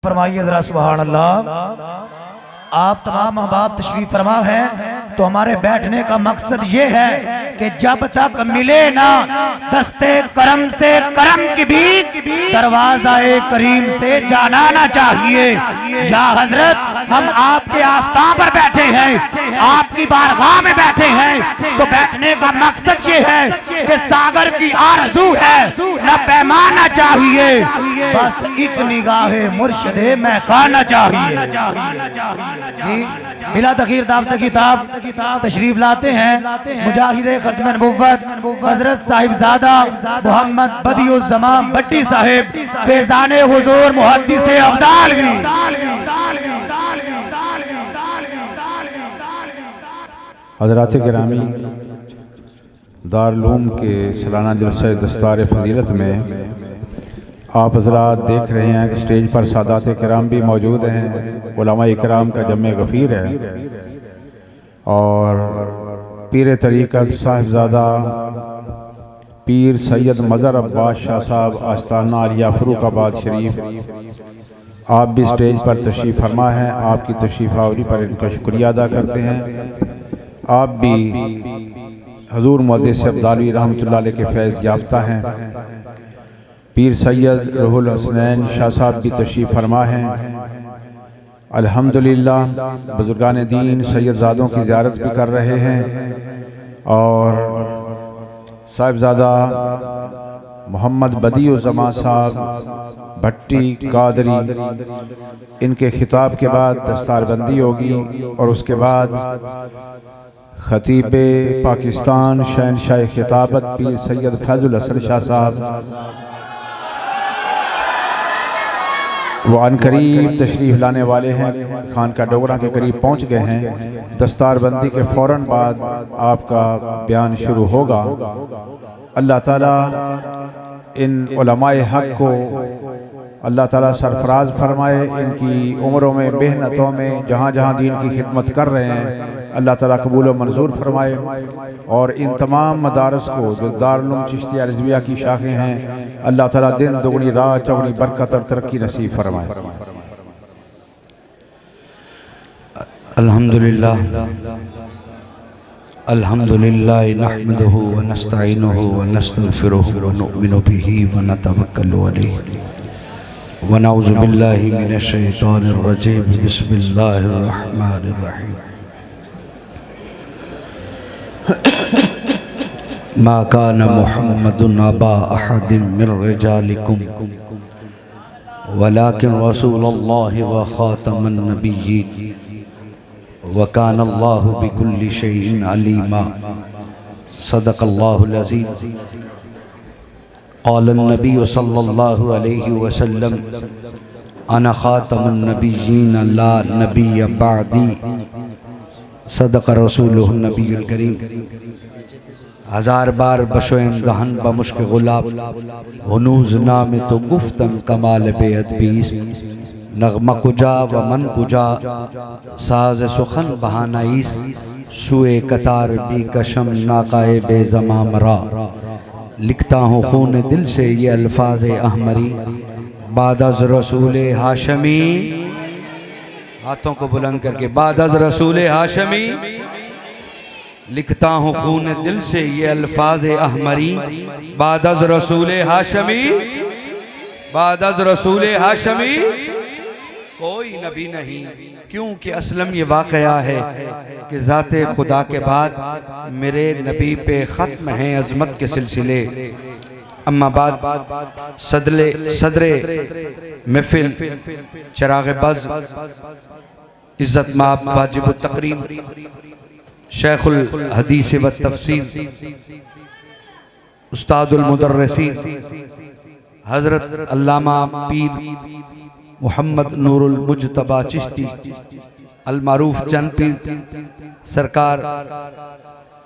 फरमाइए जरा सुभान अल्लाह। आप तमाम अहबाब तशरीफ फरमा है तो हमारे बैठने का मकसद ये है कि जब तक मिले ना दस्ते करम से करम की भी दरवाज़ा-ए करीम से जाना ना चाहिए। या हजरत हम आपके आस्थान पर बैठे हैं, आपकी बारगाह में बैठे हैं, तो बैठने का मकसद ये है कि सागर की आरज़ू है न पैमाना चाहिए, बस एक निगाहे मुर्शिदे महकाना चाहिए। जी बिला तखीर दावत किताब तशरीफ लाते हैं मुजाहिदे खत्म नबुव्वत हजरत साहिबजादा मोहम्मद बदियुज़्ज़मान भट्टी साहिब फैज़ाने हुज़ूर मुहद्दिस अब्दालवी। हज़रात गिरामी, दारुल उलूम के सालाना जलसा दस्तार फजीलत में आप हज़रात देख रहे हैं कि स्टेज पर सादात किराम भी मौजूद हैं, उलमा इकराम का जम्मे गफ़ीर है और पीर तरीक़त साहिबजादा पीर सैयद मज़हर अब्बास शाह साहब आस्ताना आलिया फ़र्रुखाबाद शरीफ आप भी स्टेज पर तशरीफ़ फरमा हैं। आपकी तशरीफ़ आवरी पर इनका शुक्रिया अदा करते हैं। आप भी हज़ूर मुहद्दिस अब्दालवी रहमतुल्लाह अलैह के फैज़ याफ्ता हैं। पीर सैयद रूहुल हसनैन शाह साहब भी तशरीफ़ फरमा हैं। अल्हम्दुलिल्लाह बुज़ुर्गान दीन सैयदज़ादों की ज़ियारत भी कर रहे हैं और साहिबजादा मोहम्मद बदियुज़्ज़मान साहब भट्टी कादरी इनके खिताब के बाद दस्तारबंदी होगी और उसके बाद खतीबे पाकिस्तान शहनशाह खिताबत पीर सैयद फैज़ुल हसन शाह साहब वो अनकरीब तशरीफ़ लाने वाले हैं, खानका डोगरा के करीब पहुँच गए हैं। दस्तारबंदी के फ़ौरन बाद आपका बयान शुरू होगा। अल्लाह ताला इन उलमाए हक़ को अल्लाह ताला सरफराज फरमाए, इनकी उम्रों में मेहनतों में जहाँ जहाँ दीन की खिदमत कर रहे हैं अल्लाह ताला कबूल व मंजूर फरमाए और इन तमाम मदारस को जो दारुल उलूम चिश्तिया रिज़विया की शाखें हैं अल्लाह ताला दिन दुगनी रात चौगनी बरकत और तरक्की नसीब फरमाए। अल्हम्दुलिल्लाह अल्हम्दुलिल्लाह नहमदुहु व नस्तईनुहु व नस्तगफिरुहु व नुमिनु बिही व नतवक्कलु अलैहि व नऊज़ु बिल्लाहि मिनश शैतानिर रजीम। बिस्मिल्लाहिर रहमानिर रहीम। मा कान मुहम्मदुन अबा अहदिम मिन रिजालिकुम वलाकिन रसूलुल्लाहि व खातमुन नबिय्यीन व कान अल्लाहु बिकुल्लि शैइन अलीमा। सदक़ल्लाहुल अज़ीम। क़ालन नबी सल्लल्लाहु अलैहि वसल्लम अना खातमुन नबिय्यीन ला नबिय्य बअदी। सदक़ रसूलुहुन नबियुल करीम। हजार बार बशोएम दहन बमुश्क गुलाब हुनूज नाम तो गुफ्तन कमाल बेअदबीस। नगमा कुजा व मन कुजा साज सुखन बहानाईस। सुए कतार बी कशम नाकाए बेज़मा मरा। लिखता हूँ खून दिल से ये अल्फाज अहमरी बादज़ रसूले हाशमी। हाथों को बुलंद करके बादज़ रसूले हाशमी। लिखता हूँ खून दिल से ये अल्फाज अहमरी बादज़ रसूले हाशमी। बादज़ रसूले हाशमी कोई नबी नहीं, क्योंकि असलम ये वाक़या है कि ज़ाते खुदा के बाद मेरे नबी पे ख़त्म हैं अज़मत के सिलसिले। अम्मा बाद सदरे महफिल चिराग़ बज़ इज़्ज़त माब वाजिब तकरीम शेखुल हदीस व तफसीर उस्तादुल मुदर्रिसीन हज़रत अल्लामा पीर मोहम्मद नूरुल मुज्तबा चिश्ती अल मारूफ चंद पीर सरकार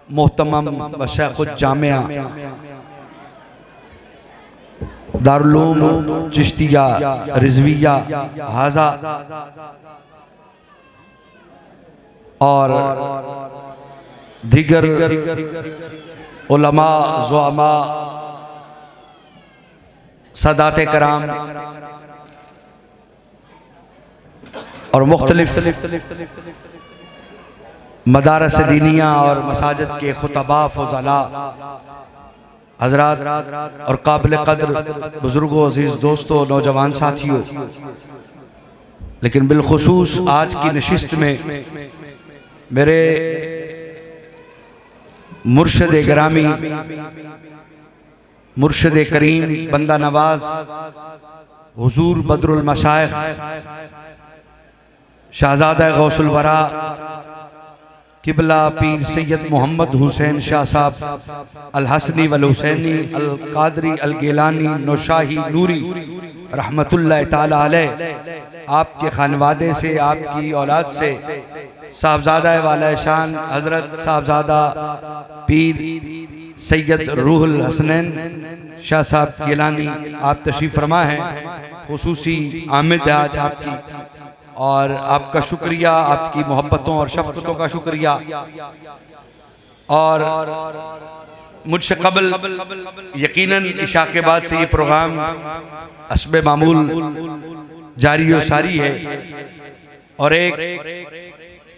मोहतमम व शेखुल जामिया दारुल उलूम चिश्तिया रिज़विया हाजा और दीगर उलमा ज़ुआमा सादात कराम और मुख्तलिफ मदारस दीनिया और मसाजिद के खुतबा फुज़ला हजरात और काबिल कद्र बुजुर्गों, अजीज़ दोस्तों, नौजवान साथियों, लेकिन बिलखुसूस आज की नशिस्त में मेरे मुर्शिद गिरामी, मुर्शिद करीम, बंदा नवाज हुजूर बदरुल मशाइख शहजादा गौसुल वरा किबला पीर सैयद मोहम्मद हुसैन शाह साहब अल हसनी वल हुसैनी अल कादरी अल गिलानी नौशाही नूरी रहमतुल्लाह ताला अलैह, आपके खानवादे से, आपकी औलाद से साहबजादा वाला शान हजरत साहबजादा पीर सैयद रूहुल हसनैन शाह साहब गिलानी आप तशरीफ फरमा हैं। खुसूसी आमद है आज आपकी, और आपका शुक्रिया, आपकी मोहब्बतों और शफ़क़तों का शुक्रिया। और मुझसे कबल यकीनन इशा के बाद से ये प्रोग्राम हस्बे मामूल जारी व सारी है, और एक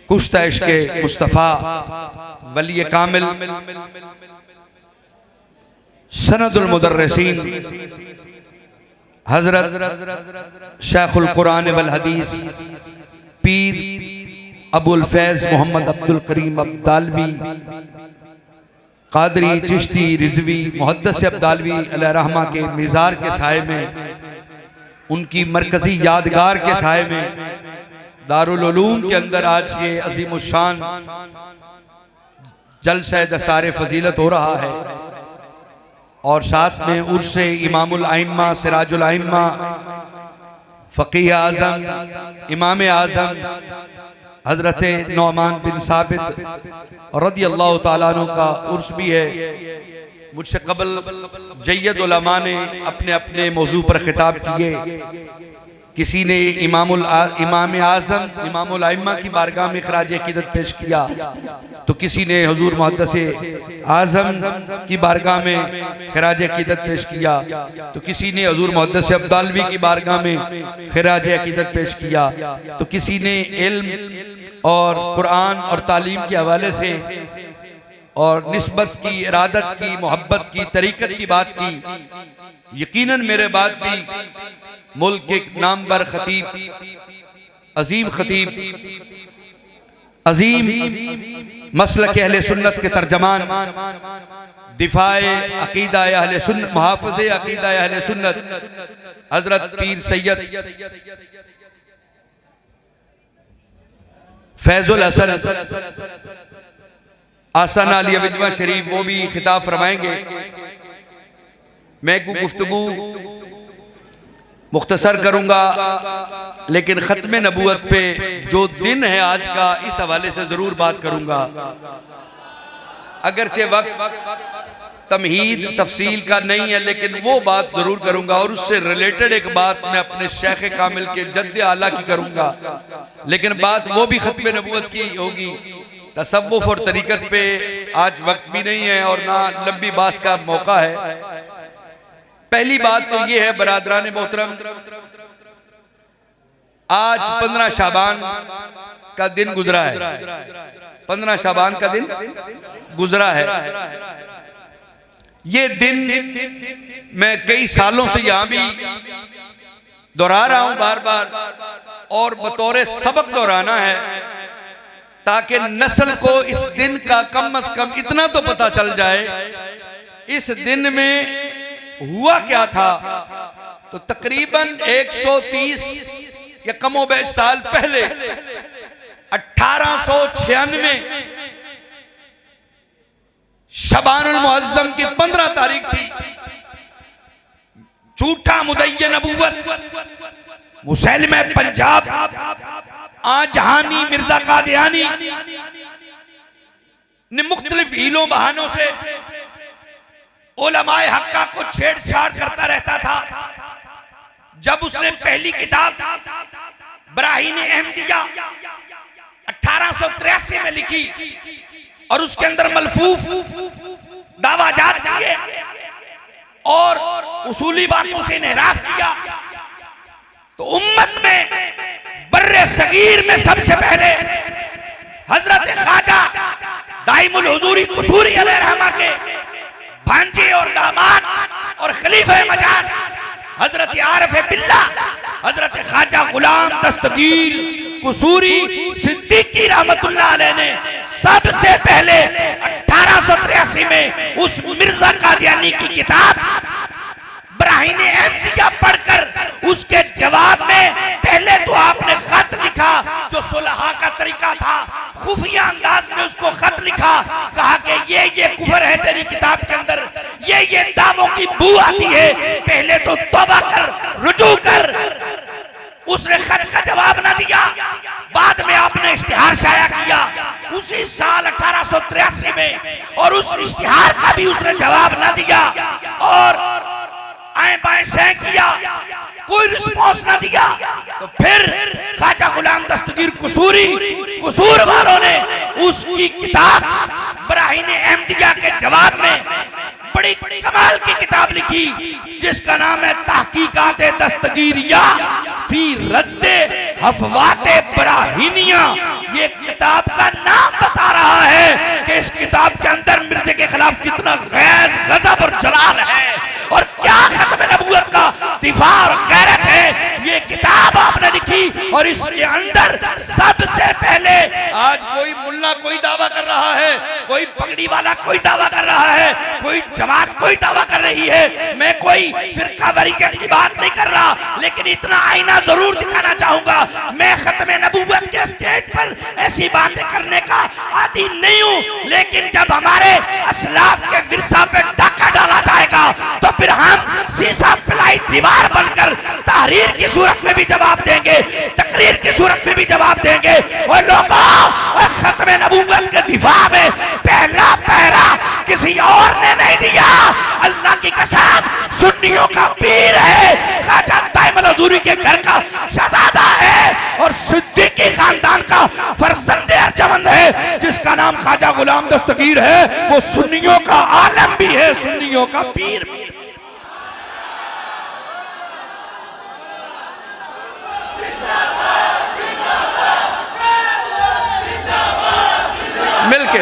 कुश्ता इश्क़े मुस्तफ़ा वली कामिल सनदुल मुदर्रिसीन हजरत शेखुल कुरान वल हदीस पीर अबुल फैज़ मोहम्मद अब्दुल करीम अब्दालवी कादरी चिश्ती रिजवी मुहद्दिस अब्दालवी अलैहि रहमा के मिज़ार के साए में, उनकी मरकजी यादगार के साए में दारुल उलूम के अंदर आज ये अज़ीमुश्शान जलसा दस्तार फजीलत हो रहा है। और साथ में उर्से इमामुल आइम्मा सिराजुल आइम्मा फ़क़ीह आज़म इमाम आज़म हज़रत नौमान बिन साबित रदियल्लाहु ताला अन्हु का उर्स भी है। मुझसे कबल जय्यद उलमा ने अपने अपने मौजू पर खिताब किए। किसी ने इमाम आज़म इमामुल आइम्मा की बारगाह में खराज अक़ीदत पेश किया, तो किसी ने हुजूर मुहद्दिस आज़म की बारगाह में खराज अक़ीदत पेश किया, तो किसी ने हुजूर मुहद्दिस अब्दालवी की बारगाह में खराज अक़ीदत पेश किया, तो किसी ने इल्म और कुरान और तालीम के हवाले से और निस्बत की, इरादत की, मोहब्बत की, तरीक़त की बात की। यकीनन मेरे बाद भी मुल्क के नामवर खतीब, अजीम खतीब, अजीम मसलक अहले सुन्नत के तर्जमान, दिफाए अकीदा अहले सुन्नत, मुहाफ़िज़े अकीदा अहले सुन्नत हजरत पीर सैयद फैजुल हसन आसान आलिया विजवा शरीफ, वो भी खिताब फरमाएंगे। मैं गुफ्तगू मुख्तसर करूंगा, लेकिन ख़त्म नबूवत पे जो दिन है आज का, इस हवाले से जरूर बात करूंगा। अगरचे वक्त तमहीद तफसील का नहीं है, लेकिन वो बात जरूर करूंगा। और उससे रिलेटेड एक बात मैं अपने शेख कामिल के जद्द आला की करूंगा, लेकिन बात वो भी ख़त्म नबूवत की होगी। तसव्वुफ और तरीक़त पे आज वक्त भी नहीं है और ना लंबी बात का मौका है। पहली बात तो ये है बरादरान मोहतरम, आज 15 शाबान का दिन गुजरा है। 15 शाबान का दिन गुजरा है। ये दिन मैं कई सालों से यहां भी दोहरा रहा हूं बार बार, और बतौर सबक दोहराना है, ताकि नस्ल को इस दिन का कम से कम इतना तो पता चल जाए इस दिन में हुआ क्या था। तो तकरीबन 130 या कमोबेश साल पहले 1896 शबानुल मुअज्जम की 15 तारीख थी। झूठा मुदय्यन नबूवत मुसैलिमा पंजाब आजहानी मिर्जा कादियानी ने मुख्तलिफ हीलों बहानों से उलमाए हक्का को छेड़छाड़ करता रहता था। जब उसने पहली किताब बराहीन अहमदिया 1883 में लिखी और उसके अंदर मलफूफ दावाजात किए और उसूली बातों से इनहराफ किया, तो उम्मत में बर्रे सगीर में सबसे पहले हजरत ख्वाजा दाइमुल हुजूरी कुसूरी अलैहि रहमा के भांजे और दामाद और खलीफा मजाज हजरत आरिफ बिल्ला हजरत ख्वाजा गुलाम दस्तगीर कुसूरी सिद्दीकी रहमतुल्लाह अलैह ने सबसे पहले 1883 में उस मिर्जा कादियानी की किताब बराहीने अहमदिया पढ़कर उसके जवाब में पहले तो आपने खत लिखा जो सुलहा का तरीका था, खुफिया अंदाज में उसको खत लिखा, कहा कि ये कुफर है तेरी किताब के अंदर, ये दावों की बू आती है, पहले तो तौबा कर, रुजू कर। उसने खत का जवाब ना दिया, बाद में आपने इश्तिहार शाया किया उसी साल 1883 में, और उस इश्तिहार का भी उसने जवाब ना दिया और आए बाएं सह किया, कोई रिस्पॉन्स ना दिया। तो फिर ख्वाजा गुलाम दस्तगीर कसूर वालों ने उसकी किताब बराहीने अहमदिया के जवाब में बड़ी कमाल की किताब लिखी जिसका नाम है तहकीकाते दस्तगीरिया फी रद्दे अफवाते बराहीनिया। ये किताब का नाम बता रहा है कि इस किताब के अंदर मिर्जे के खिलाफ कितना गैज़, गज़ब और जलाल है और क्या खत्म नबूवत का दिफा और गैरत है। ये किताब आपने लिखी और इसके अंदर सबसे पहले, आज कोई मुल्ला कोई दावा कर रहा है, कोई पगड़ी वाला कोई दावा कर रहा है, कोई जमात कोई दावा कर रही है, मैं कोई फिरका वरीयत की बात नहीं कर रहा, लेकिन इतना आईना जरूर दिखाना चाहूंगा, मैं खत्म नबूवत के स्टेज पर ऐसी बातें करने का आदी नहीं हूं, लेकिन जब हमारे असलाफ के विरसा पे डाका डाला जाएगा तो फिर हम शीशा पिलाई दीवार बनकर तहरीर की सूरत में भी जवाब देंगे, तकरीर की सूरत में भी जवाब देंगे। और लोगों, खत्म नबूवत के दिफा में पहला पहरा किसी और ने नहीं दिया, अल्लाह की कसम सुन्नियों का पीर है, ख्वाजा दाइमुल हुजूरी के घर का शहजादा है और सिद्दीकी खानदान का फर्जंद अर्जमंद है जिसका नाम ख्वाजा गुलाम दस्तगीर है। वो सुन्नियों का आलम भी है, सुन्नियों का पीर भी। मिलके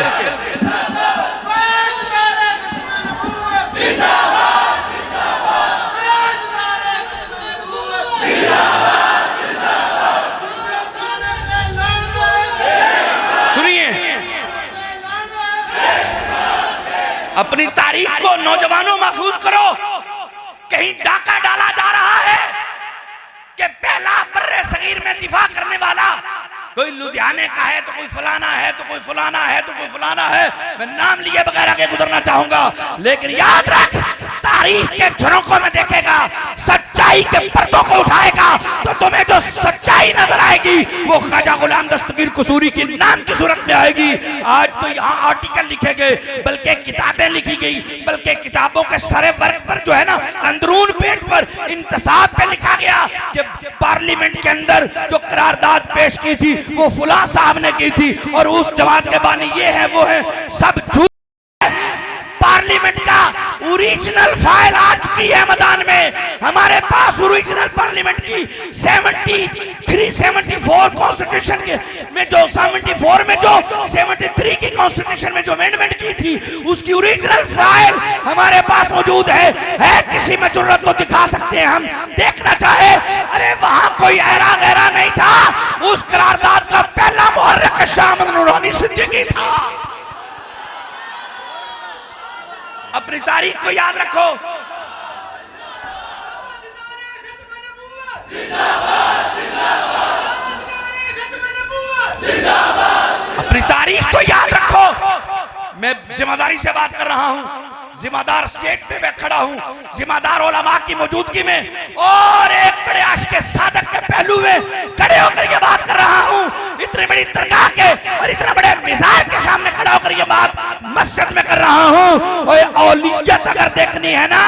सुनिए, अपनी तारीख को नौजवानों महफूज करो। कहीं डाका डाला जा रहा है कि पहला बर्रे सगीर में दिफा करने वाला कोई लुधियाने का है तो कोई फलाना है तो कोई फलाना है तो कोई फलाना है, मैं नाम लिए बगैर आगे गुजरना चाहूंगा, लेकिन याद रख तारीख के झरोकों में देखेगा, सच्चाई के पर्दों को उठाएगा तो तुम्हें जो सच्चाई नजर आएगी वो ख्वाजा गुलाम दस्तगीर कसूरी के नाम की सूरत में आएगी। आज तो यहाँ आर्टिकल लिखे गए, बल्कि किताबें लिखी गई, बल्कि किताबों के सारे वर्ग पर जो है ना अंदरून पेज पर इंतसाब पे लिखा गया कि पार्लियामेंट के अंदर जो करारदाद पेश की थी वो फुला साहब ने की थी और उस जमात के बानी ये है वो है, सब झूठ। पार्लियामेंट का ओरिजिनल फाइल आ चुकी है मैदान में, हमारे पास ओरिजिनल पार्लियामेंट की 74 कॉन्स्टिट्यूशन के में जो 74 में जो 73 की कॉन्स्टिट्यूशन में जो अमेंडमेंट की थी उसकी ओरिजिनल फाइल हमारे पास मौजूद है किसी में जरूरत तो दिखा सकते हैं, हम देखना चाहे। अरे वहां कोई ऐरा गैरा नहीं था, उस करारदाद का पहला मुहर्रिक शाह अहमद नूरानी सिद्दीकी था। अपनी तारीख को याद रखो। अपनी तारीख को याद रखो। मैं जिम्मेदारी से बात कर रहा हूं, जिम्मेदार स्टेज पे मैं खड़ा हूं, जिम्मेदार उलमा की मौजूदगी में और एक बड़े आशिक सादक के पहलू में खड़े होकर ये बात कर रहा हूं। इतनी बड़ी दरगाह के और इतने बड़े मिजाज के सामने खड़ा होकर ये बात मस्जिद में कर रहा हूं। और औलियत अगर देखनी है ना,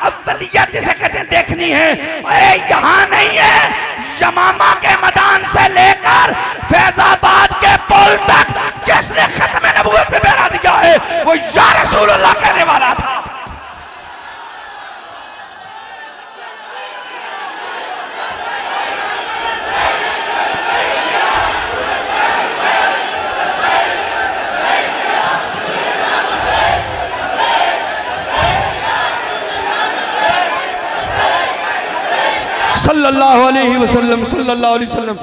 अव्वलियत जिसे कहते हैं देखनी है, अरे यहाँ नहीं है, यमामा के मैदान से लेकर फैजाबाद के पुल तक जिसने खत्म नबूवत पे पहरा दिया है वो या रसूलुल्लाह कहने वाला था। सल्लल्लाहु अलैहि वसल्लम।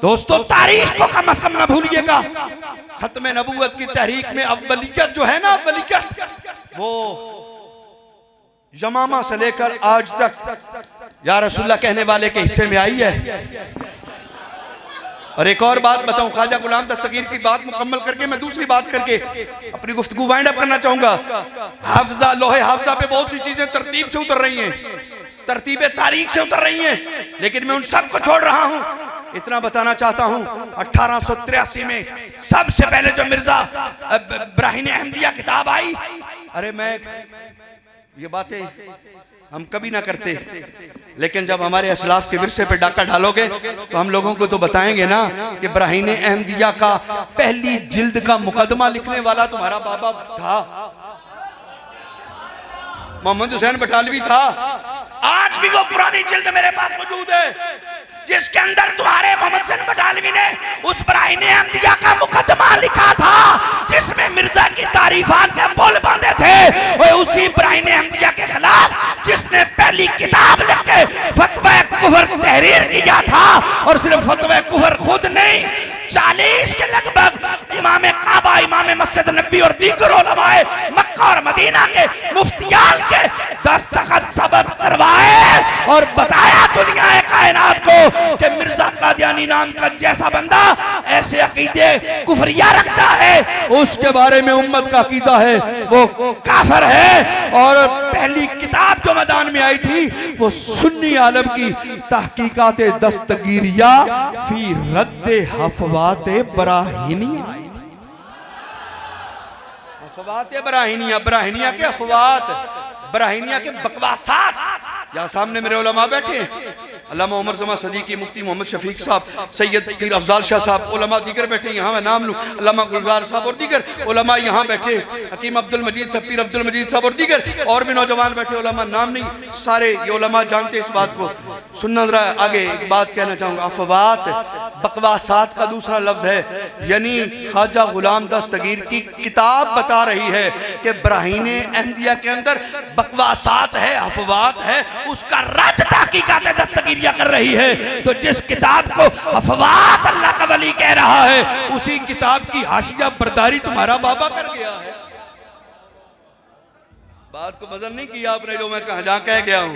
दोस्तों, तारीख को कम से कम न भूलिएगा। खत्म नबूवत की तहरीक में अव्वलियत जो है ना, अव्वलियत वो यमामा से लेकर आज तक या रसूलुल्लाह कहने वाले के हिस्से में आई है। और एक और बात बताऊं, ख्वाजा गुलाम दस्तगीर की बात मुकम्मल करके मैं दूसरी बात करके अपनी गुफ्तगू वाइंड अप करना चाहूंगा। हाफजा, लोहे हाफजा पे बहुत सी चीजें तरतीब से उतर रही हैं, तरतीब तारीख से उतर रही हैं, लेकिन मैं उन सब को छोड़ रहा हूं। इतना बताना चाहता हूं, 1883 में सबसे पहले जो मिर्जा ब्राहीन अहमदिया किताब आई, अरे मैं ये बातें हम कभी ना करते, लेकिन जब हमारे असलाफ के विरसे पे डाका डालोगे तो हम लोगों को तो बताएंगे ना कि ब्राहीन अहमदिया का पहली जिल्द का मुकदमा लिखने वाला तुम्हारा बाबा था, मोहम्मद हुसैन बटालवी था। आज भी वो पुरानी जिल्द मेरे पास मौजूद है जिसके अंदर तुम्हारे मोहम्मद हुसैन बटालवी ने उस ब्राहीन अहमदिया का मुकदमा लिखा था, जिसमें मिर्जा की तारीफात के पुल बांधे थे। वो उसी ब्राहीन अहमदिया के खिलाफ जिसने पहली किताब लिख के फतवा कुफर तहरीर किया था, और सिर्फ फतवा कुफर खुद नहीं, 40 के लगभग इमाम काबा, इमाम मस्जिद नबी और दीगर उलमाए मक्का और मदीना के मुफ्तियान के दस्तखत सबक करवाए और बताया दुनिया कायनात को कि मिर्जा कादियानी नाम का जैसा बंदा ऐसे अकीदे कुफरिया रखता है, उसके बारे में उम्मत का अकीदा है वो काफिर है। और पहली किताब जो मैदान में आई थी वो सुन्नी आलम की तहकीकात दस्तगीरिया फी रद्द हफवात ब्राहीनिया, अफवात ब्राहीनिया, ब्राहीनिया के अफवात, ब्राहीनिया के बकवासात। यहाँ सामने मेरे उलमा बैठे, अल्लामा उमर जमा सदीकी, मुफ्ती मोहम्मद शफीक साहब, सैयद पीर अफजाल शाह साहब, उलमा दीगर बैठे, यहाँ मैं नाम लूँ, अल्लामा गुलजार साहब और दीगर उलमा यहाँ बैठे, हकीम अब्दुल मजीद साहब, पीर अब्दुल मजीद साहब और दीगर और भी नौजवान बैठे, उलमा नाम नहीं, सारे ये उलमा जानते इस बात को। सुनना जरा आगे एक बात कहना चाहूँगा, अफवात बकवासात का दूसरा लफ्ज है, यानी ख्वाजा गुलाम दस्तगीर की किताब बता रही है कि ब्राहीन अहमदिया के अंदर बकवासात है, अफवात है, उसका रद्द तहकीकात दस्तगीरिया कर रही है। तो जिस किताब को अफवात अल्लाह का वली कह रहा है, उसी किताब की हाशिया बर्दारी तुम्हारा बाबा कर गया है। बात को बदल नहीं किया आपने, जो मैं कहा जहां कह गया हूं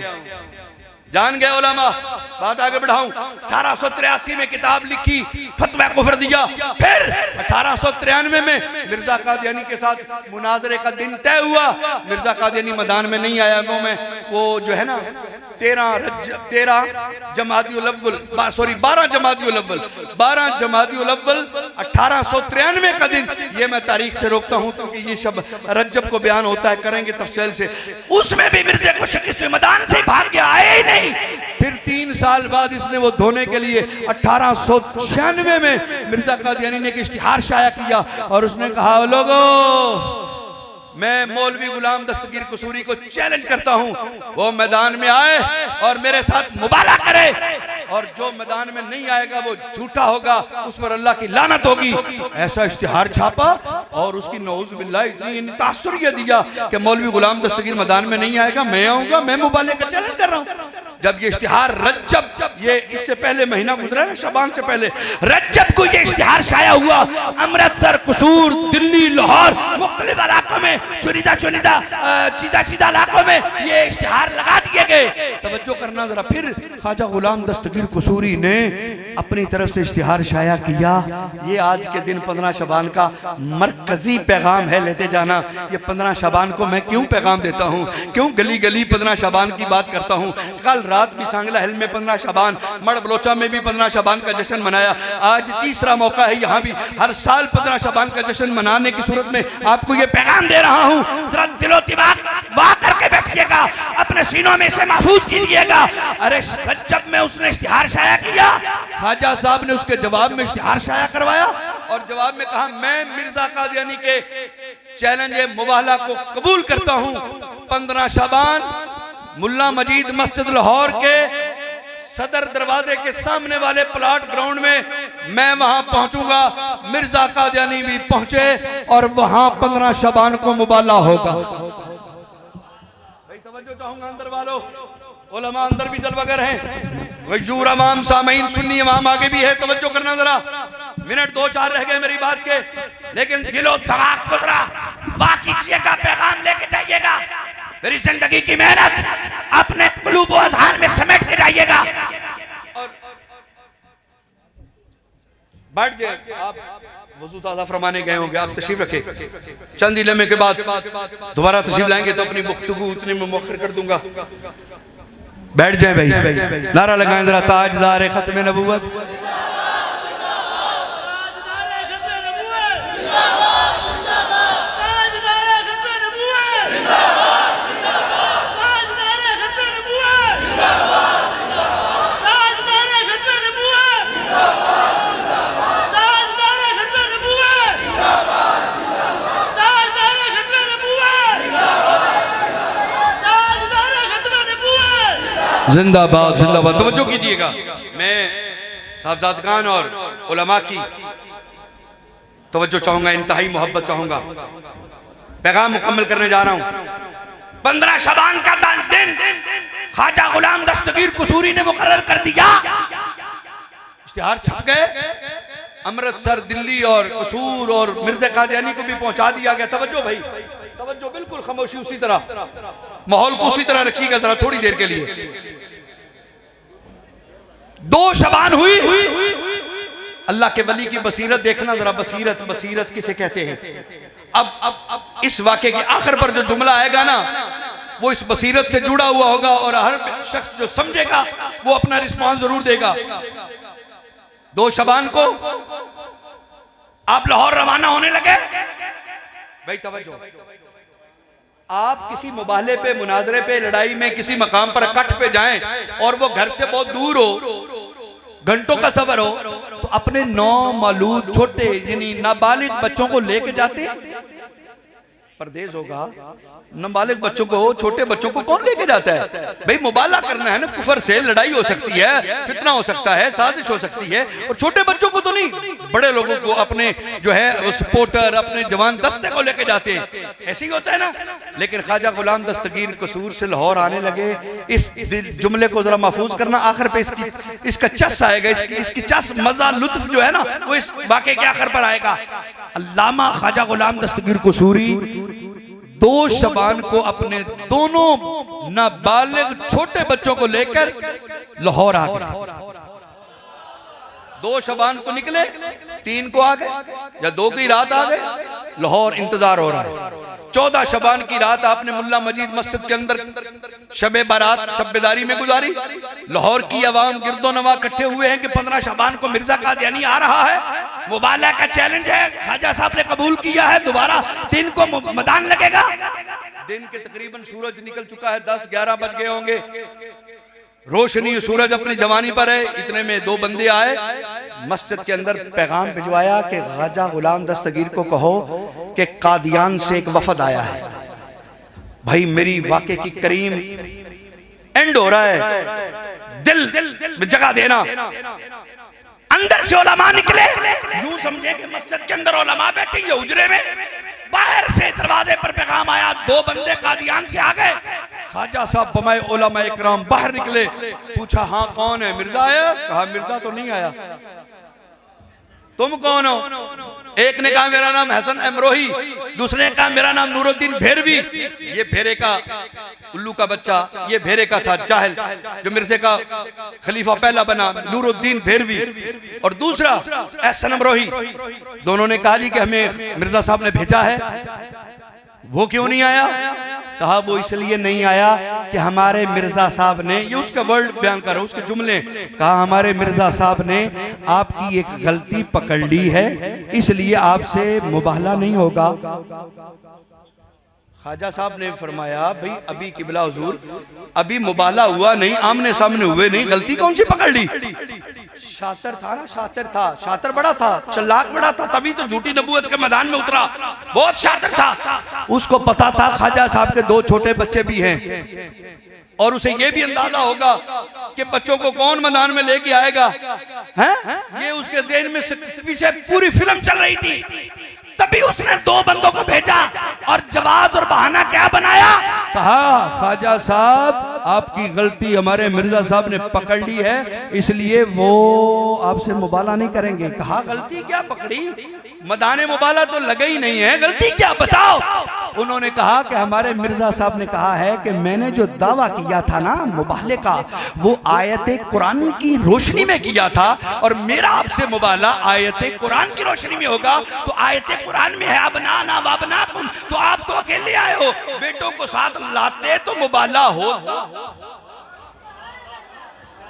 जान गए उलमा। बात आगे बढ़ाऊं, 1883 में किताब लिखी, फतवा कुफर दिया, फिर 1893 में मिर्जा कादियानी के साथ मुनाजरे का दिन तय हुआ। मिर्जा कादियानी मैदान में नहीं आया, वो जो है ना 12 जमादिउल अव्वल 12 जमादिउल अव्वल 1893 का दिन, ये मैं तारीख से रोकता हूं क्योंकि ये शब रज्जब को बयान होता है, करेंगे तफसील से। उसमें भी मिर्जे को शिकस्त मैदान से भाग के आए ही नहीं। फिर 3 साल बाद इसने वो धोने के लिए 1896 में मिर्जा कादियानी ने एक इश्तिहार शाया किया और उसने कहा, लोगों मैं मौलवी गुलाम दस्तगीर कसूरी को चैलेंज करता हूं, वो मैदान में आए और मेरे साथ मुबाला करे, और जो मैदान में नहीं आएगा वो झूठा होगा, उस पर अल्लाह की लानत होगी। ऐसा इश्तिहार छापा और उसकी नऊज़ बिल्लाह इतनी तासुरियत दिया कि मौलवी गुलाम दस्तगीर मैदान में नहीं आएगा, मैं आऊंगा, मैं मुबाले का चैलेंज कर रहा हूं। जब ये इश्तिहार रज्जब, ये इससे पहले महीना गुजरा है, शबान से पहले रज्जब को ये इश्तिहार शाया हुआ, अमृतसर, कसूर, दिल्ली, लाहौर, मुख्तलिफ इलाकों में, चुनिंदा चीदा इलाकों में ये इश्तिहार लगा दिए गए। तवज्जो करना जरा। फिर ख्वाजा गुलाम दस्तगीर कसूरी ने अपनी तरफ से इश्तिहार शाया किया। ये आज के दिन 15 शबान का मरकजी पैगाम है, लेते जाना। ये 15 शबान को मैं क्यों पैगाम देता हूँ, क्यों गली गली 15 शबान की बात करता हूँ। कल रात भी सांगला हिल में 15 शबान, मड़ बलोचा में भी 15 शबान का जश्न मनाया। आज तीसरा मौका है, यहाँ भी हर साल 15 शबान का जश्न मनाने की सूरत में आपको ये पैगाम दे रहा हूँ। जरा दिलो दिमाग वाह करके बैठिएगा, अपने सीनों में इसे महफूज कीजिएगा। अरे रज्जब में उसने इश्तिहार शाया किया, ख्वाजा साहब ने उसके जवाब में इश्तिहार शाया करवाया और जवाब में कहा, मैं मिर्जा कादियानी के चैलेंज मुबाहला को कबूल करता हूँ। 15 शबान मुल्ला मजीद मस्जिद लाहौर के सदर दरवाजे के सामने वाले प्लाट ग्राउंड में मैं वहां पहुंचूंगा। मिर्जा कादियानी भी पहुंचे और वहां 15 शबान को मुबाला होगा। भाई तवज्जो चाहूंगा अंदर वालों, उलमा अंदर भी जलवागर हैं, गयूर अमाम सामीन सुन्नी इमाम आगे भी है। तवज्जो करना जरा, मिनट 2-4 रह गए मेरी बात के, लेकिन दिलो दिमाग गुजरा वाह कीजिएगा, पैगाम लेके जाइएगा। मेरी जिंदगी की मेहनत अपने कुलूब व अज़हान में समेट के जाइएगा। और बैठ जाए, आप वजू ताज़ा फरमाने गए होंगे, आप तशरीफ रखे। चंद ही लम्हे के बाद दोबारा तशरीफ लाएंगे तो अपनी गुफ्तगू उतने में मुअख्खर कर दूंगा। बैठ जाए भाई, नारा लगाएं जरा, ताजदार खत्म नबूवत। जिंदाबाद जिंदाबाद। तवज्जो कीजिएगा, मैं साहबजादगान और उलमा की तवज्जो चाहूंगा, इंतहाई मोहब्बत चाहूंगा। पैगाम मुकम्मल करने जा रहा हूं। 15 शबान का दिन ख्वाजा गुलाम दस्तगीर कसूरी ने मुकर्रर कर दिया। इश्तिहार छप गए, अमृतसर, दिल्ली और कसूर और मिर्जा कादियानी को भी पहुंचा दिया गया। तवज्जो भाई, तवज्जो, बिल्कुल खामोशी उसी तरह, माहौल को उसी तरह रखिएगा जरा थोड़ी देर के लिए। 2 शबान हुई, अल्लाह के वली की बसीरत देखना जरा, बसीरत बसीरत किसे कहते हैं। अब इस वाक़े के आखिर पर जो जुमला आएगा ना, वो इस बसीरत से जुड़ा हुआ होगा और हर शख्स जो समझेगा वो अपना रिस्पॉन्स जरूर देगा। 2 शबान को आप लाहौर रवाना होने लगे। भाई तवज्जो, आप किसी मुबाहले पे, मुनाजरे पे, लड़ाई में किसी मकाम पर कट पे जाएं और वो घर से बहुत दूर हो, घंटों का सफर हो, तो अपने नौमालूद छोटे यानी नाबालिग बच्चों को लेके जाते। परदेश होगा, नाबालिग बच्चों को, छोटे बच्चों को कौन लेके जाता है? भाई मुबाला करना है ना, कुफर से लड़ाई हो सकती है, फितना हो सकता है, साजिश हो सकती है, और छोटे बच्चों को तो नहीं, बड़े लोगों को, अपने जो है सपोर्टर, अपने जवान दस्ते को लेके जाते हैं। ऐसे ही होता है ना। लेकिन ख्वाजा गुलाम दस्तगीर कसूर से लाहौर आने लगे। इस जुमले को जरा महफूज करना, आखिर पे इसका चस आएगा, इसकी चस, मजा, लुत्फ जो है ना, वो इस वाक़े के आखिर पर आएगा। अल्लामा ख्वाजा गुलाम दस्तगीर कसूरी 2 शबान को अपने दोनों नाबालिग छोटे बच्चों को लेकर लाहौर आ गए। 2 शबान को निकले, 3 को आ गए, या 2 की रात आ गए, लाहौर इंतजार हो रहा है। 14 शबान की रात आपने मुल्ला मजीद मस्जिद के अंदर शबे बारात, शब्बेदारी में गुजारी। लाहौर की आवाम गिरदो नवा इकट्ठे हुए हैं कि 15 शबान को मिर्जा कादियानी आ रहा है, मुबाला का चैलेंज है, ख्वाजा साहब ने कबूल किया है, दोबारा 3 को मैदान लगेगा। दिन के तकरीबन सूरज निकल चुका है, 10-11 बज गए होंगे, रोशनी सूरज अपनी जवानी पर है। इतने में 2 बंदे आए, मस्जिद के अंदर पैगाम भिजवाया कि ख्वाजा गुलाम दस्तगीर को कहो कि कादियान से एक वफद आया है। भाई मेरी वाक़े की करीम एंड हो रहा है, दिल में जगह देना। अंदर से उलमा निकले, यूं समझे कि मस्जिद के अंदर उलमा बैठे ये उजरे में। बाहर से दरवाजे पर पैगाम आया, 2 बंदे कादियान से आ गए। ख्वाजा साहब बमाए उलमा इकराम बाहर निकले, पूछा हाँ कौन है? मिर्जा आया? कहा मिर्जा तो नहीं आया। तुम कौन हो? एक ने कहा मेरा नाम हसन अमरोही, दूसरे ने कहा मेरा नाम नूरुद्दीन भेरवी। ये भेरे का उल्लू का बच्चा, ये भेरे का था जाहिल, जो मिर्जे का खलीफा पहला बना, नूरुद्दीन भेरवी, और दूसरा हसन अमरोही। दोनों ने कहा जी कि हमें मिर्जा साहब ने भेजा है। वो क्यों नहीं आया? कहा वो इसलिए नहीं आया कि हमारे मिर्जा साहब ने, ये उसका वर्ड बयान करो, उसके जुमले, कहा हमारे मिर्जा साहब ने आपकी एक गलती पकड़ ली है, इसलिए आपसे मुबाहला नहीं होगा। ख्वाजा साहब ने फरमाया भाई अभी किबला हुजूर, अभी मुबाहला हुआ नहीं, आमने सामने हुए नहीं, गलती कौन सी पकड़ ली? शातिर था ना, शातिर था, शातिर बड़ा था, चलाक बड़ा था, तभी तो झूठी नबूवत के मैदान में उतरा। बहुत शातिर था, उसको पता था ख्वाजा साहब के 2 छोटे बच्चे भी हैं, और उसे ये भी अंदाजा होगा कि बच्चों को कौन मैदान में लेके आएगा, हैं? ये उसके ज़हन में पीछे पूरी फिल्म चल रही थी। तभी उसने 2 बंदों को भेजा और जवाब और बहाना क्या बनाया कहा ख्वाजा साहब आपकी गलती हमारे मिर्जा साहब ने पकड़ ली है, इसलिए वो आपसे मुबाला नहीं करेंगे। कहा गलती क्या पकड़ी, मदाने मुबाला तो लगे ही नहीं है, गलती क्या बताओ। उन्होंने कहा कि हमारे मिर्जा साहब ने कहा है कि मैंने जो दावा किया था ना मुबाले का, वो आयत कुरान की रोशनी में किया था, और मेरा आपसे मुबाला आयत कुरान की रोशनी में होगा। तो आयत कुरान में है अबना ना वबना तुम, तो आप तो अकेले आए हो, बेटों को साथ लाते तो मुबाला हो।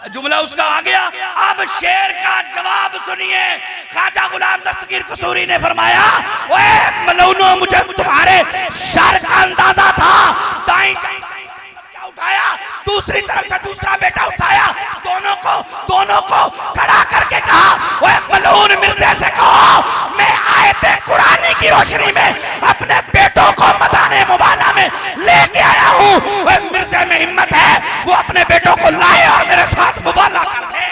जुमला उसका आ गया। अब शेर का जवाब सुनिए। ख्वाजा गुलाम दस्तगीर कसूरी ने फरमाया, ओए मलूनो, मुझे तुम्हारे शर का अंदाजा था। दाई क्या उठाया, दूसरी तरफ से दूसरा बेटा उठाया, दोनों को खड़ा करके कहा, ओए मलून मिर्जे से कहो मैं आयत कुरानी की रोशनी में अपने बेटों को मदाने मुबाला में लेके आया हूँ। ओए मिर्जे में हिम्मत है वो अपने बेटों को लाए और मेरे साथ मुबाला कर ले।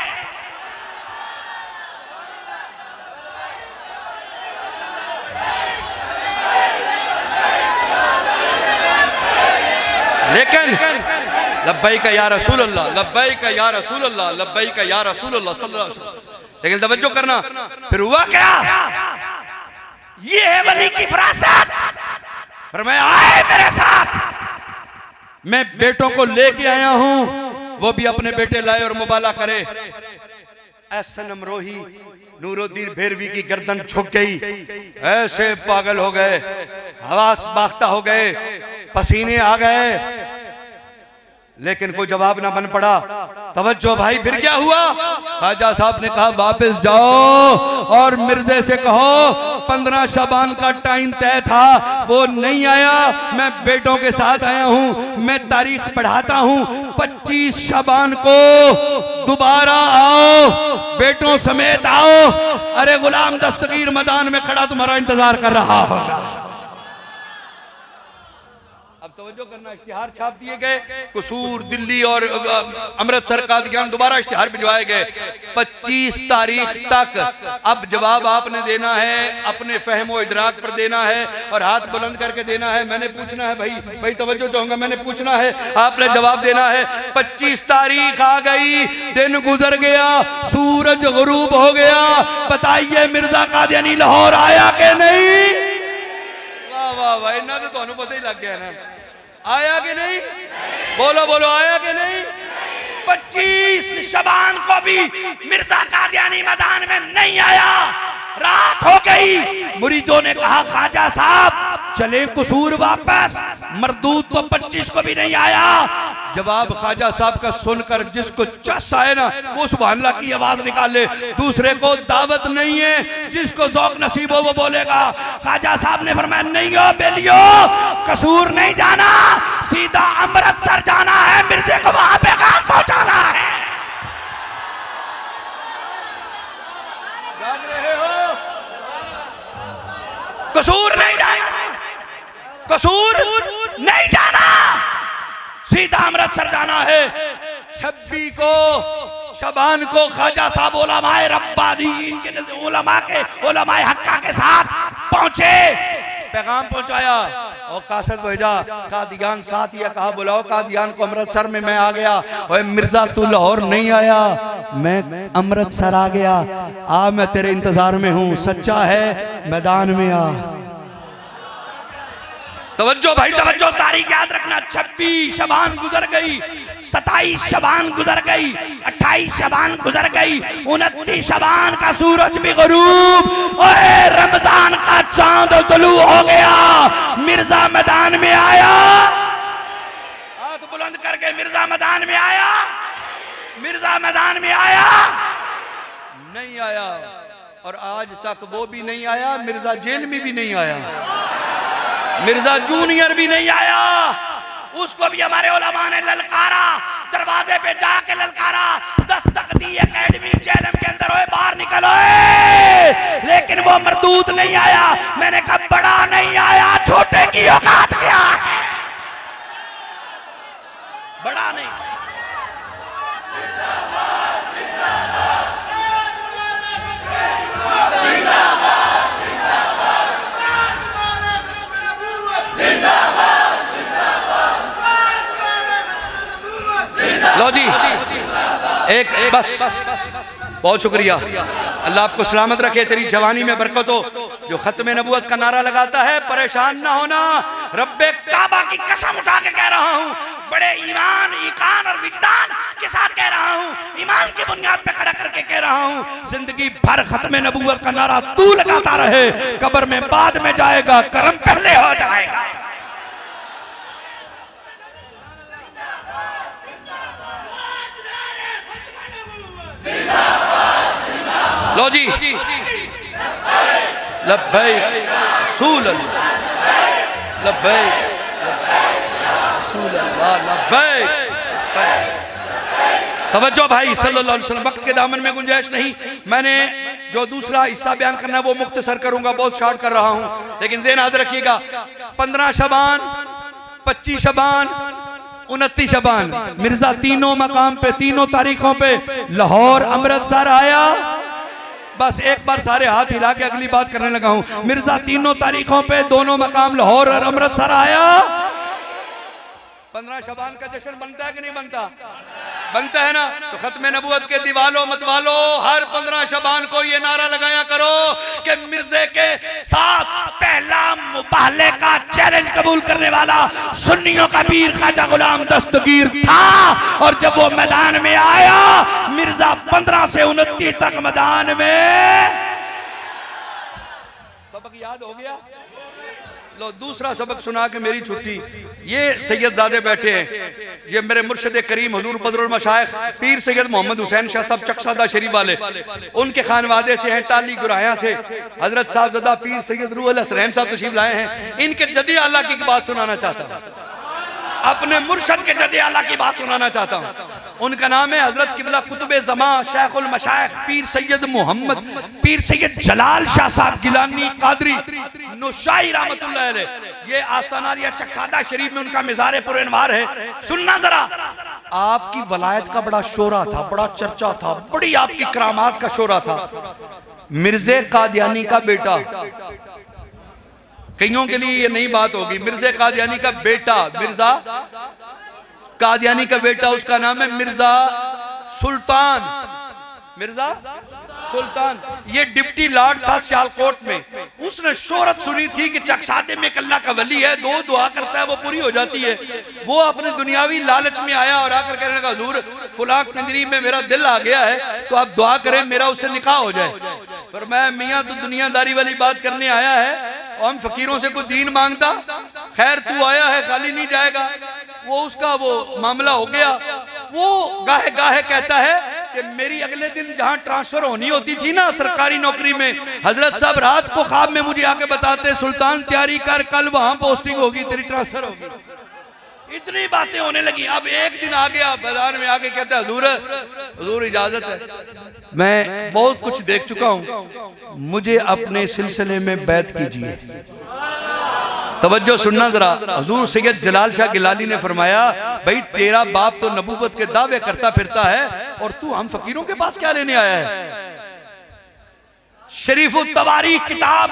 लेकिन लब्बैक या रसूल अल्लाह, लब्बैक या रसूल अल्लाह, लब्बैक या रसूल अल्लाह सल्लल्लाहु अलैहि वसल्लम। लेकिन तवज्जो करना, फिर हुआ क्या, ये है वली की फरासत। फिर मैं आए मेरे साथ, मैं बेटों को लेके आया हूं, वो भी अपने बेटे लाए और मुबाला करे। सनम रोही नूरुद्दीन भेरवी की गर्दन झुक गई, ऐसे पागल हो गए, हवास बाख्ता हो गए, पसीने आ गए, लेकिन कोई जवाब ना बन पड़ा। तवज्जो भाई, फिर क्या हुआ, ख्वाजा साहब ने कहा वापस जाओ और मिर्जे से कहो 15 शाबान का टाइम तय था, वो नहीं आया, मैं बेटों के साथ आया हूं, मैं तारीख पढ़ाता हूं, 25 शाबान को दोबारा आओ, बेटों समेत आओ। अरे गुलाम दस्तगीर मैदान में खड़ा तुम्हारा इंतजार कर रहा होगा। अब तवज्जो करना, इश्तिहार छाप दिए गए, कसूर, दिल्ली और अमृतसर का दोबारा इश्तिहार भिजवाए गए 25 तारीख तक। अब जवाब आपने देना है, अपने फहम व इदराक पर देना है और हाथ बुलंद करके देना है। मैंने पूछना है, भाई तवज्जो चाहूंगा, मैंने पूछना है, आपने जवाब देना है। 25 तारीख आ गई, दिन गुजर गया, सूरज गुरूब हो गया, बताइए मिर्जा कादियानी लाहौर आया कि नहीं? वाह वाह वाह, इन्ना तो ਤੁਹਾਨੂੰ पता ही लग गया ना, आया कि नहीं? बोलो बोलो, आया कि नहीं? 25 शबान को भी मिर्जा कादियानी मैदान में नहीं आया, रात हो गई। मुरीदों ने कहा ख्वाजा साहब चले कसूर वापस, मरदूद तो 25 को भी नहीं आया। जवाब ख्वाजा साहब का सुनकर जिसको चस आए ना, वो सुभान अल्लाह की आवाज निकाले, दूसरे को दावत नहीं है, जिसको ज़ौक़ नसीब हो वो बोलेगा। ख्वाजा साहब ने फरमाया नहीं हो बेलियो, कसूर नहीं जाना, सीधा अमृतसर जाना है, मिर्जे को वहां पैगाम पहुंचाना है। जाग रहे हो? कसूर नहीं जाना, कसूर नहीं जाना, सीधा अमृतसर जाना है। 26 को शबान को ख्वाजा साहब उलमाए रब्बानीन के उलमाए हक्का के साथ पहुंचे, पैगाम पहुंचाया और कासद भेजा, कादियान साथ ही कहा बुलाओ कादियान को, अमृतसर में मैं आ गया। ओए मिर्जा तू लाहौर नहीं आया, मैं अमृतसर आ गया, आ मैं तेरे इंतजार में हूं, सच्चा है मैदान में आ। तवज्जो भाई तवज्जो, तारीख याद रखना, 26 शबान गुजर गई, 27 शबान गुजर गई, 28 शबान गुजर गई, 29 शबान का सूरज भी गुरूब, ओए रमजान का चांद तुलू हो गया, मिर्जा मैदान में आया। हाथ बुलंद करके मिर्जा मैदान में आया, मिर्जा मैदान में आया, नहीं आया, और आज तक वो भी नहीं आया, मिर्जा जेल में भी नहीं आया, मिर्जा जूनियर भी नहीं आया, उसको भी हमारे उलमा ने ललकारा, दरवाजे पे जाके ललकारा, दस्तक दी एकेडमी जेलम के अंदर, ओए बाहर निकलो, लेकिन वो मरदूद नहीं आया। मैंने कहा बड़ा नहीं आया, छोटे की औकात क्या है, बड़ा नहीं। लो जी, एक बस, बहुत शुक्रिया। अल्लाह आपको सलामत रखे, तेरी जवानी में बरकत हो। जो खत्म नबूवत का नारा लगाता है, परेशान ना होना। रब्बे काबा की कसम उठा के कह रहा हूँ, बड़े ईमान, ईकान और विजदान के साथ कह रहा हूँ, ईमान की बुनियाद पे खड़ा करके कह रहा हूँ, जिंदगी भर खत्म नबूवत का नारा तू लगाता रहे, कब्र में बाद में जाएगा, कर्म पहले हो जाएगा। लो जी, लब्बैक रसूल अल्लाह, लब्बैक रसूल अल्लाह, लब्बैक। तवज्जो भाई, सल्लल्लाहु अलैहि वसल्लम। वक्त के दामन में गुंजाइश नहीं, मैंने जो दूसरा हिस्सा बयान करना है वो मुख्तसर करूंगा, बहुत शॉर्ट कर रहा हूं, लेकिन ज़हन याद रखिएगा। 15 शबान, 25 शबान, 29 शबान, मिर्जा तीनों मकाम पे, तीनों तारीखों पे लाहौर अमृतसर आया। बस एक बार सारे हाथ हिला के अगली बात करने लगा हूं। मिर्जा तीनों तारीखों पे दोनों मकाम लाहौर और अमृतसर आया। 15 शबान का जश्न बनता है कि नहीं बनता? बनता है ना। तो खत्म नबूवत के दीवालों मत वालों, हर 15 शबान को ये नारा लगाया करो कि मिर्जे के साथ पहला मुबाहले का चैलेंज कबूल करने वाला सुन्नियों का पीर ख्वाजा गुलाम दस्तगीर था। और जब वो मैदान में आया, मिर्जा 15 से 29 तक मैदान में। सबक याद हो गया? लो दूसरा सबक सुना के मेरी छुट्टी। ये सैयदजादे बैठे हैं, ये मेरे मुर्शिद करीम हुजूर बदरुल मशाइख पीर सैयद मोहम्मद हुसैन शाह साहब चकसादा शरीफ वाले, उनके खानवादे से हैं, टाली गुराया से। हजरत साहब ज़दा पीर सैयद रूहुल हसनैन साहब तशरीफ लाए हैं। इनके जदी आला की बात सुनाना चाहता हूँ, अपने मुर्शद के जदी आला की बात सुनाना चाहता हूँ। उनका नाम है हजरत किबला कुतुब जमा शेखुल मशाइख पीर सैयद मोहम्मद पीर सैयद जलाल शाह साहब गिलानी कादरी नुशाई रहमतुल्लाह अलैह। ये आस्ताना या चकसादा शरीफ में उनका मिज़ार पुरअनवार है। सुनना जरा, आपकी वलायत का बड़ा शोरा था, बड़ा चर्चा था, बड़ी आपकी करामात का शोरा था। मिर्जे कादियानी का बेटा, कईयों के लिए ये नई बात होगी, मिर्जे कादियानी का बेटा, मिर्जा कादियानी का बेटा, उसका नाम है मिर्जा सुल्तान। मिर्जा सुल्तान ये डिप्टी लॉर्ड था सियालकोट में। उसने शोहरत सुनी थी कि चकसादे में एक अल्लाह का वली है, दो दुआ करता है वो पूरी हो जाती है। वो अपने दुनियावी लालच में आया और आकर कहने लगा, हुजूर फुलां पिंजरी में मेरा दिल आ गया है, तो आप दुआ करें मेरा उससे निकाह हो जाए। पर मैं मियाँ तो दुनियादारी वाली बात करने आया है और हम फकीरों से कोई दीन मांगता। खैर तू आया है, खाली नहीं जाएगा। वो उसका वो मामला हो गया। वो गाहे गाहे कहता है कि मेरी अगले दिन जहां ट्रांसफर होनी होती थी ना सरकारी नौकरी में, हजरत साहब रात को ख्वाब में मुझे आके बताते, सुल्तान तैयारी कर, कल वहां पोस्टिंग होगी, तेरी ट्रांसफर होगी। इतनी बातें होने लगी। अब एक दिन आ गया मैदान में, आके कहता है, हुजूर इजाजत है, मैं बहुत कुछ देख चुका हूं, मुझे अपने सिलसिले में बैत कीजिए। तवज्जो सुनना जरा, हुजूर सैयद जलाल शाह गिलानी ने फरमाया, भाई तेरा बाप तो नबूवत के दावे करता फिरता है और तू हम फकीरों के पास क्या लेने आया है? शरीफुत तवारीख किताब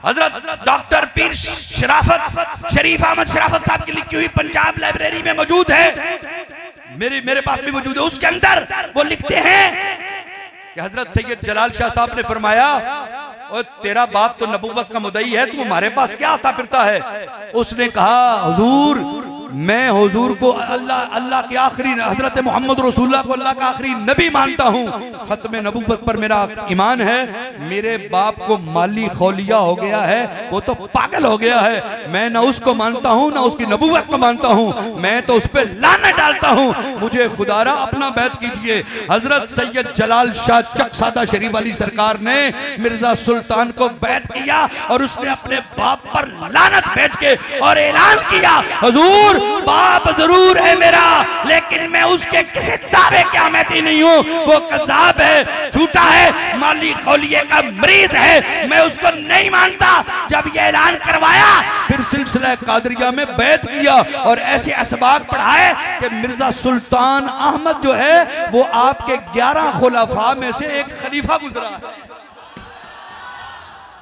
हजरत डॉक्टर पीर शराफत शरीफ अहमद शराफत साहब की लिखी हुई पंजाब लाइब्रेरी में मौजूद है, मेरे पास भी मौजूद है। उसके अंदर वो लिखते हैं कि हजरत सैयद जलाल शाह साहब ने फरमाया, और तेरा बाप तो नबूवत का मुदई है, तू हमारे पास क्या आता फिरता है? उसने कहा, हुजूर मैं हुजूर को अल्लाह के आखिरी हजरत मोहम्मद रसूलुल्लाह को अल्लाह का आखिरी नबी मानता हूँ, खत्म नबूवत पर मेरा ईमान है। मेरे बाप को माली खौलिया हो गया है, वो तो पागल हो गया है, मैं ना उसको मानता हूँ ना उसकी नबूवत को मानता हूँ, मैं तो उस पर लानत डालता हूँ, मुझे खुदारा अपना बैत कीजिए। हजरत सैयद जलाल शाह चकसादा शरीफ वाली सरकार ने मिर्जा सुल्तान को बैत किया और उसने अपने बाप पर लानत भेज के और ऐलान किया, हुजूर बाप जरूर है मेरा, लेकिन मैं उसके किसी दावे के आमेदी नहीं हूँ, वो कज़ाब है, झूठा है, माली खौलिये का मरीज है, मैं उसको नहीं मानता। जब ये ऐलान करवाया फिर सिलसिला कादरिया में बैत किया और ऐसे असबाब पढ़ाए कि मिर्जा सुल्तान अहमद जो है वो आपके 11 खुलाफा में से एक खलीफा गुजरा है।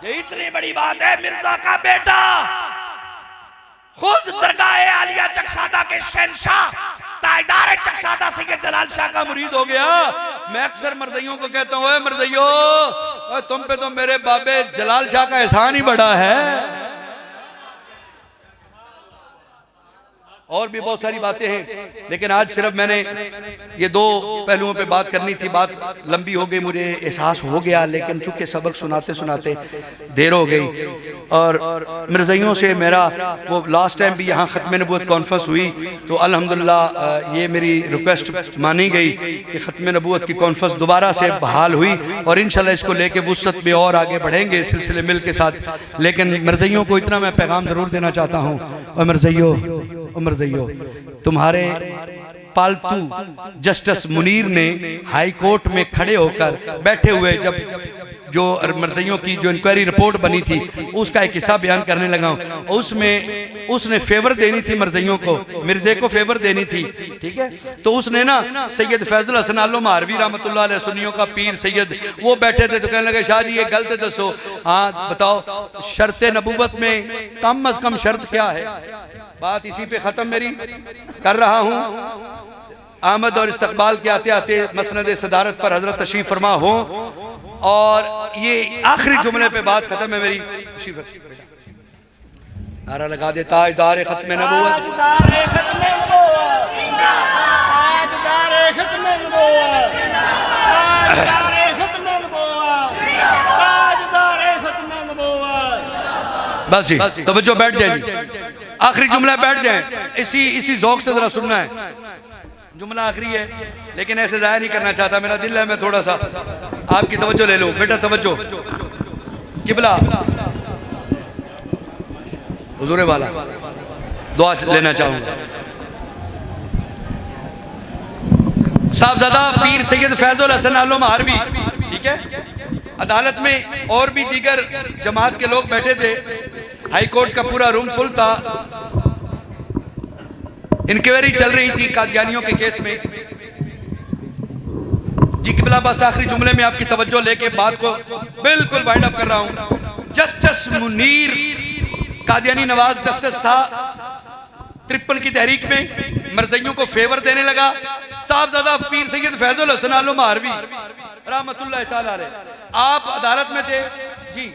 ये इतनी बड़ी बात है। मिर्जा का बेटा खुद दरगाह आलिया चकसादा के शहंशाह ताजदार चकसादा सैयद जलाल शाह का मुरीद हो गया। मैं अक्सर मरज़इयों को कहता हूँ, मरज़इयो तुम पे तो मेरे बाबे जलाल शाह का एहसान ही बड़ा है। और भी बहुत सारी बातें हैं, लेकिन आज सिर्फ मैंने ये दो पहलुओं पे बात करनी थी। बात लंबी हो गई, मुझे एहसास हो गया, लेकिन चूंकि सबक सुनाते सुनाते देर हो गई और मिर्ज़इयों से मेरा वो लास्ट टाइम भी यहाँ ख़त्म नबूवत कॉन्फ्रेंस हुई तो अल्हम्दुलिल्लाह ये मेरी रिक्वेस्ट मानी गई कि ख़त्म नबूवत की कॉन्फ्रेंस दोबारा से बहाल हुई और इंशाल्लाह इसको लेके वुसअत में और आगे बढ़ेंगे सिलसिले मिल के साथ। लेकिन मिर्ज़इयों को इतना मैं पैगाम ज़रूर देना चाहता हूँ, और मिर्ज़इयों तुम्हारे पालतू जस्टिस मुनीर ने हाई कोर्ट में खड़े होकर बैठे हुए जब जो मरज़इयों की जो इंक्वायरी रिपोर्ट बनी थी उसका एक हिस्सा बयान करने लगा हूं, उसमें उसने फेवर देनी थी मरज़इयों को, मिर्जे को फेवर देनी थी, ठीक है। तो उसने ना सैयद फैजुल हसन आलो मारवी रहमतुल्लाह अलैह सुन्नियों का पीर सैयद वो बैठे थे तो कहने लगे शाह जी ये गलत दसो, हाँ बताओ शर्त नबूवत में कम अज कम शर्त क्या है। बात इसी पे ख़त्म मेरी कर रहा हूँ। आमद और इस्तकबाल के आते आते मसनद सदारत पर हजरत तशरीफ फरमा हो और ये आखिरी जुमले पे बात खत्म है मेरी। नारा लगा दे ताजदार खत्म नबूवत, बस जी तवज्जो बैठ जाए, आखिरी जुमला बैठ जाए, इसी ज़ौक़ से जरा सुनना है। जुमला आखिरी है लेकिन ऐसे ज़ाया नहीं करना चाहता, मेरा दिल है मैं थोड़ा सा आपकी तवज्जो ले लूं। बेटा तवज्जो, किबला हुजूर वाला दुआ लेना चाहूंगा। साहबजादा पीर सैयद फैजुल हसन आलो मारवी, ठीक है, अदालत में और भी दीगर जमात के लोग बैठे थे, हाई कोर्ट का पूरा रूम फुल था, इंक्वायरी चल रही थी कादियानियों के केस में। जी किबला बस आखिरी जुमले में आपकी तवज्जो लेके बात को बिल्कुल वाइंड अप कर रहा हूं। जस्टिस मुनीर कादियानी नवाज जस्टिस था, 53 की तहरीक में मरज़इयों को फेवर देने लगा। साहबजादा पीर सैयद फैजुल हसन आलो मारवी रहमतुल्लाह ताला अलैह आप अदालत में थे, जी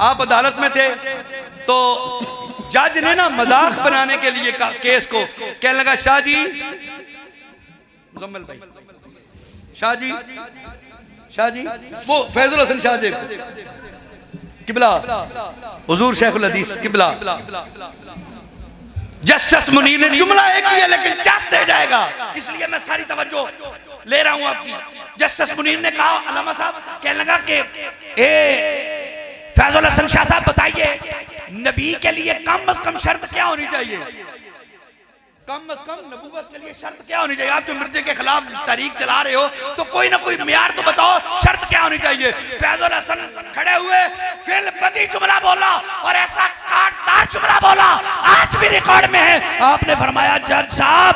आप अदालत में थे, तो जज ने ना मजाक बनाने के लिए केस को कहने लगा शाह जी, मुजम्मिल भाई, शाह जी वो फैजुल हसन शाह जी किबला हुजूर शेखुल हदीस किबला, जस्टिस मुनीर ने जुमला एक ही है लेकिन जस दे जाएगा, इसलिए मैं सारी तवज्जो ले रहा हूं आपकी। जस्टिस मुनीर ने कहा अल्लामा साहब, कहने लगा कि फैजुल हसन शाह साहब बताइए नबी के लिए कम अज कम शर्त क्या होनी चाहिए, कम अज कम नबूवत के लिए शर्त क्या होनी चाहिए। आप जो मिर्जे के खिलाफ तहरीक चला रहे हो तो कोई ना कोई मियार तो बताओ, शर्त क्या होनी चाहिए। फैजुल हसन खड़े हुए फिल बदी जुमला बोला और ऐसा काटदार जुमला बोला आज भी रिकॉर्ड में है। आपने फरमाया जज साहब